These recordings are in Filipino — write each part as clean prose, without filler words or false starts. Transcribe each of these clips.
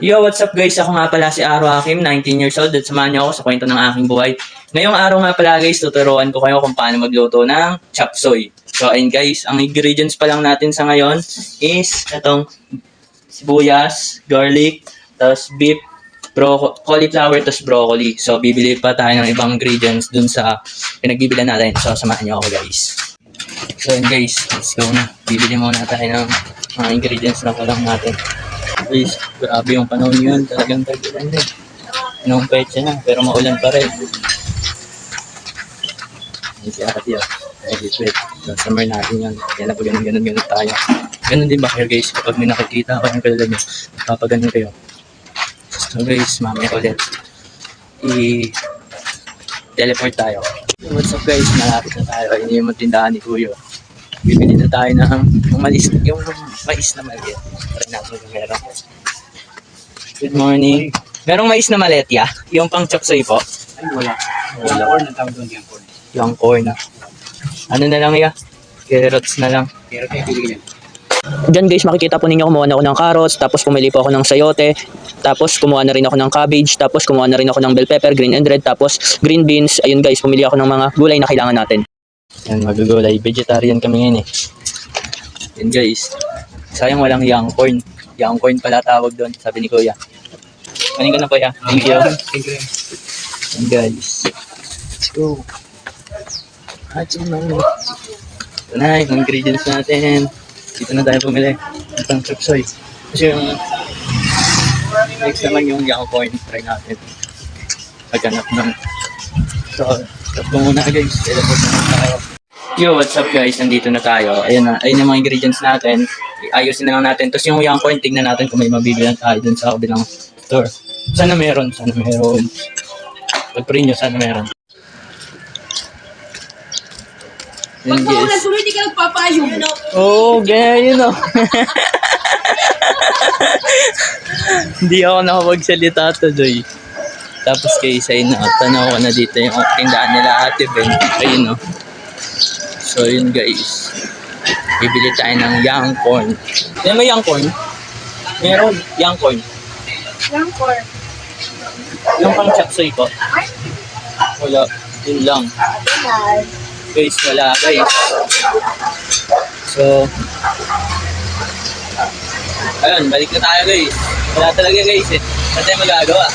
Yo, what's up guys? Ako nga pala si Aro Hakim, 19 years old at samahan niyo ako sa kwento ng aking buhay. Ngayong araw nga pala guys, tuturuan ko kayo kung paano magluto ng chop suey. So ayun guys, ang ingredients pa lang natin sa ngayon is itong sibuyas, garlic, tapos beef, cauliflower, tapos broccoli. So bibili pa tayo ng ibang ingredients dun sa pinagbibilan natin. So samahan niyo ako guys. So ayun guys, let's go na. Bibili muna tayo ng mga ingredients na kulang natin. Guys, grabe yung panahon yun. Talagang tag-ulan din. Noong petsa na, pero maulan pa rin. Hindi si ate yun. Ay, wait. Summer natin yan. Kaya na po ganun tayo. Ganun din ba kayo guys? Kapag may nakikita ako yung kalala nyo, papaganon kayo. So guys, mamaya ulit. I-teleport tayo. What's up guys? Malapit na tayo. Ayun yung tindahan ni Kuyo. Bibili na tayo ng mais na maliit. Try natin kung meron. Good morning. Merong mais na maliit ya? Yung pang chop suey po? Ay, wala. Wala. Corn ang tawag doon, yung corn. Yung corn. Ano na lang ya? Carrots na lang. Pero kaya pili yan. Diyan guys, makikita po ninyo kumuha na ako ng carrots, tapos pumili po ako ng sayote, tapos kumuha na rin ako ng cabbage, tapos kumuha na rin ako ng bell pepper, green and red, tapos green beans. Ayun guys, pumili ako ng mga gulay na kailangan natin. Yan, magugulay. Vegetarian kami ngayon eh. Yan guys. Sayang walang young corn. Young corn pala tawag doon, sabi ni Kuya. Kanin ka na po ya. Thank you. Yan guys. Let's go. Ito na yung ingredients natin. Dito na tayo bumili. Itong chop suey. Kasi yung next naman yung young corn. Try natin. Paghanap ng. So, stop ko muna guys. Teleport na tayo. Yo, what's up guys? Nandito na tayo. Ayun na. Ayun yung mga ingredients natin. Ayusin na lang natin. Tapos yung young corn, tignan natin kung may mabibilan tayo dun sa kabilang store. Sana meron. Sana meron. Pag-pray nyo, sana meron. Pag maulan, sumiti ka nagpapayo. Oh, ganyan yun oh. Hindi ako nakapagsalita today. Tapos kay Isay na, tanaw ko na dito yung tindahan nila Ate Ben. Ayun oh. So yun guys. Bibili tayo ng young corn. Yan may young corn? Meron, young corn. Young corn. Yung pang chop suey ko. Wala, yun lang. Guys, wala guys. So, ayun, balik na tayo guys. Wala talaga guys eh. Wala tayong magagawa.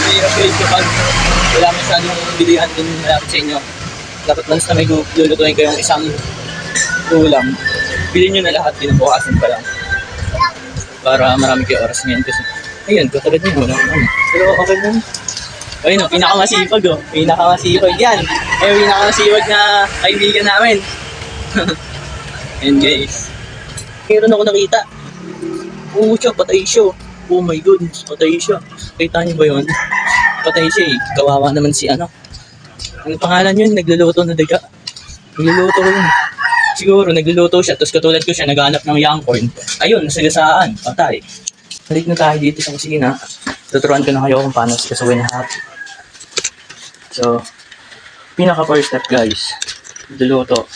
Mahirap guys kapag wala masyadong bilihan din malapit sa inyo. Dapat once na may lulutuin kayong isang ulam, bilhin nyo na lahat, pinabukasan pa lang. Para marami kayo oras ngayon kasi, ayun, katulad nyo, wala naman. Pero okay lang. Ayun, no, pinakamasipag oh. Pinakamasipag yan. Pinakamasipag na kaibigan namin. Ayun guys. Meron ako nakita. Oo siya, patay siya. Oh my goodness, patay siya. Kita niyo ba yun? Patay siya eh. Kawawa naman si ano. Ang pangalan yun, nagluluto na daga. Nagluluto ko yun. Siguro, nagluluto siya. Tapos katulad ko siya, naghanap ng young corn. Ayun, nasagasaan. Patay. Balik na tayo dito sa kusina. Tuturuan ko na kayo kung paano sikasuin lahat. So, pinaka first step guys. Nagluluto.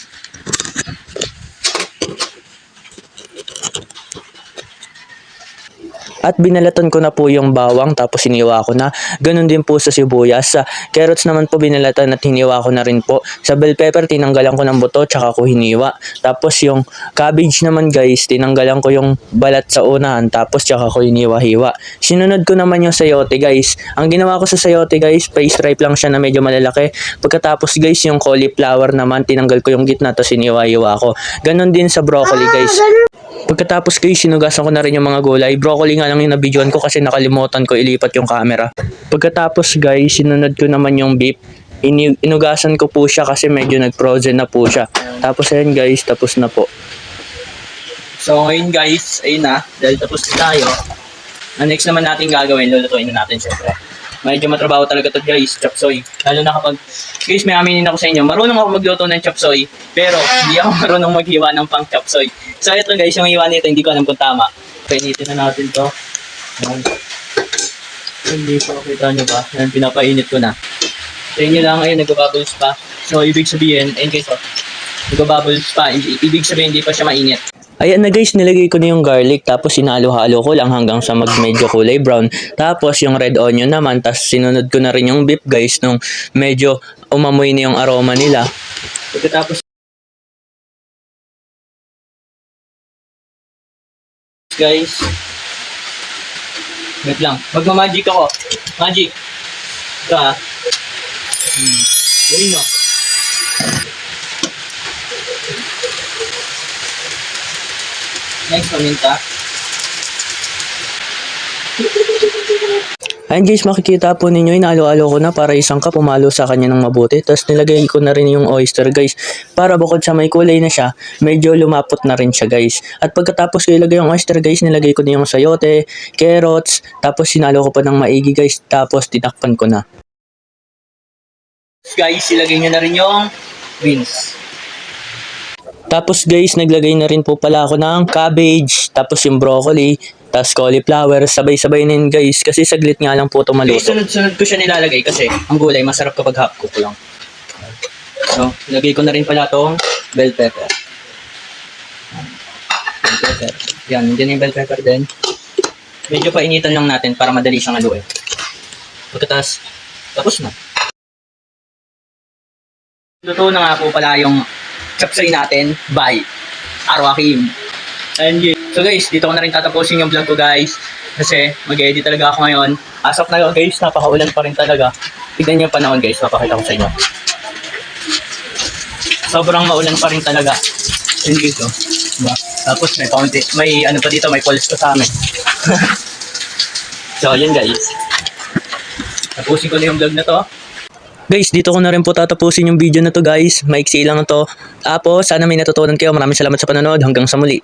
At binalatan ko na po yung bawang, tapos hiniwa ko na. Ganun din po sa sibuyas. Sa carrots naman po binalatan at hiniwa ko na rin po. Sa bell pepper, tinanggalan ko ng buto, tsaka ko hiniwa. Tapos yung cabbage naman guys, tinanggalan ko yung balat sa unahan, tapos tsaka ko hiniwa-hiwa. Sinunod ko naman yung sayote guys. Ang ginawa ko sa sayote guys, pa-stripe lang siya na medyo malalaki. Pagkatapos guys, yung cauliflower naman, tinanggal ko yung gitna, tapos hiniwa-hiwa ko. Ganun din sa broccoli guys. Pagkatapos guys, sinugasan ko na rin yung mga gulay. Broccoli nga lang yung nabidyoan ko kasi nakalimutan ko ilipat yung camera. Pagkatapos guys, sinunod ko naman yung beef. Inugasan ko po siya kasi medyo nag-frozen na po siya. Tapos ayun guys, tapos na po. So ngayon guys, ayun na. Dahil tapos na tayo. Ang next naman natin gagawin, lulutuin na natin syempre. Medyo matrabaho talaga to guys, chop suey. Lalo na kapag, guys may aminin ako sa inyo, marunong ako magluto ng chop suey, pero hindi ako marunong maghiwa ng pang chop suey. So ito guys, yung hiwa nito, hindi ko alam kung tama. Painitin na natin to. Ayan. Hindi po, kita nyo ba? Ayan, pinapainit ko na. Sa inyo lang, ayun, nag-bubbles pa. So ibig sabihin, ayun guys, nag-bubbles pa. Ibig sabihin, hindi pa siya mainit. Ayan na guys, nilagay ko na yung garlic tapos sinalo-halo ko lang hanggang sa mag medyo kulay brown. Tapos yung red onion naman, tapos sinunod ko na rin yung beef guys nung medyo umamoy na yung aroma nila. Pagkatapos guys, wait lang, magmamagic ako. Magic. Ito ha. Gawin mo. Next, paminta. Ayan guys, makikita po ninyo, inalo-alo ko na para isang cup umalo sa kanya ng mabuti. Tapos nilagay ko na rin yung oyster guys. Para bukod sa may kulay na siya, medyo lumapot na rin siya guys. At pagkatapos ko ilagay yung oyster guys, nilagay ko na yung sayote, carrots, tapos sinalo ko pa ng maigi guys. Tapos tinakpan ko na. Guys, ilagay nyo na rin yung beans. Tapos guys, naglagay na rin po pala ako ng cabbage, tapos yung broccoli, tapos cauliflower, sabay-sabay na yun guys, kasi saglit nga lang po ito maluto. Guys, sunod-sunod ko siya nilalagay kasi ang gulay masarap kapag half cook lang. So, ilagay ko na rin pala itong bell pepper. Bell pepper. Yan, nandiyan yung bell pepper din. Medyo painitan lang natin para madali siyang haluin. Pagkatas, tapos na. Luto na nga po pala yung chapsay natin by Arwakim. And so guys, dito ko na rin tatapusin yung vlog ko guys. Kasi mag-edit talaga ako ngayon. As of now guys, napakaulan pa rin talaga. Tignan niyo yung panahon guys, papakita ko sa inyo. Sobrang maulan pa rin talaga. And dito, diba? Tapos may paunti, may ano pa dito, may falls pa sa amin. So yun guys. Tapusin ko na yung vlog na to. Guys, dito ko na rin po tatapusin yung video na to guys. Maiksi lang to. Tapos, sana may natutunan kayo. Maraming salamat sa panonood. Hanggang sa muli.